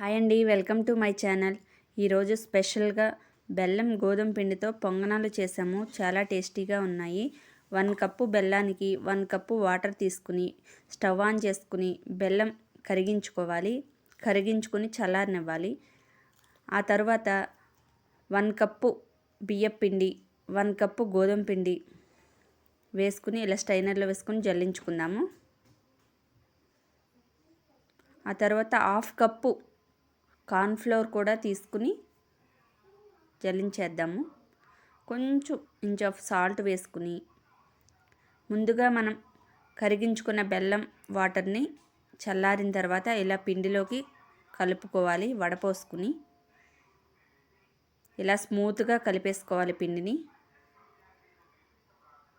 Hi అండి, welcome to my channel. ఈరోజు స్పెషల్గా బెల్లం గోధుమ పిండితో పొంగనాలు చేసాము. చాలా టేస్టీగా ఉన్నాయి. 1 కప్పు బెల్లానికి 1 కప్పు వాటర్ తీసుకుని స్టవ్ ఆన్ చేసుకుని బెల్లం కరిగించుకొని చల్లారనివ్వాలి. ఆ తర్వాత 1 కప్పు బియ్యం పిండి 1 కప్పు గోధుమ పిండి వేసుకుని ఇలా స్ట్రైనర్లో వేసుకుని జల్లించుకుందాము. ఆ తర్వాత 1/2 కప్పు కార్న్ఫ్లోర్ కూడా తీసుకుని జల్లించేద్దాము. కొంచెం ఇంచ్ ఆఫ్ సాల్ట్ వేసుకుని ముందుగా మనం కరిగించుకున్న బెల్లం వాటర్ని చల్లారిన తర్వాత ఇలా పిండిలోకి కలుపుకోవాలి. వడపోసుకుని ఇలా స్మూత్గా కలిపేసుకోవాలి పిండిని.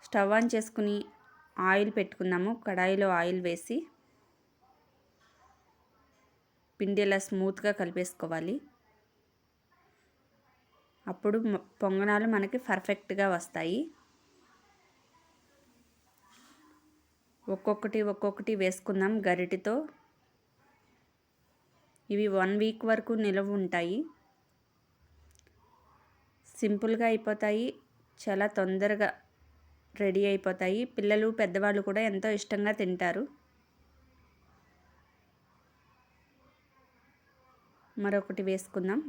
స్టవ్ ఆన్ చేసుకుని ఆయిల్ పెట్టుకుందాము. కడాయిలో ఆయిల్ వేసి పిండి ఇలా స్మూత్గా కలిపేసుకోవాలి. అప్పుడు పొంగనాలు మనకి పర్ఫెక్ట్గా వస్తాయి. ఒక్కొక్కటి వేసుకుందాం గరిటెతో. ఇవి 1 వీక్ వరకు నిలవ ఉంటాయి. సింపుల్గా అయిపోతాయి, చాలా తొందరగా రెడీ అయిపోతాయి. పిల్లలు పెద్దవాళ్ళు కూడా ఎంతో ఇష్టంగా తింటారు. మరొకటి వేసుకుందాం.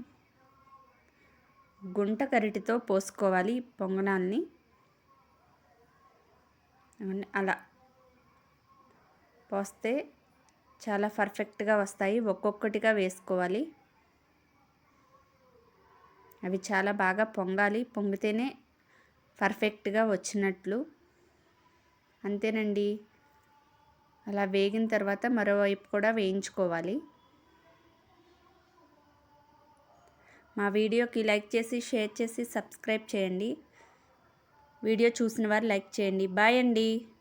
గుంట గరిటెతో పోసుకోవాలి పొంగనాల్ని. అలా పోస్తే చాలా పర్ఫెక్ట్గా వస్తాయి. ఒక్కొక్కటిగా వేసుకోవాలి. అవి చాలా బాగా పొంగాలి. పొంగితేనే పర్ఫెక్ట్గా వచ్చినట్లు. అంతేనండి. అలా వేగిన తర్వాత మరోవైపు కూడా వేయించుకోవాలి. మా వీడియోకి లైక్ చేసి, షేర్ చేసి, సబ్స్క్రైబ్ చేయండి. వీడియో చూసిన వారు లైక్ చేయండి. బాయ్ అండి.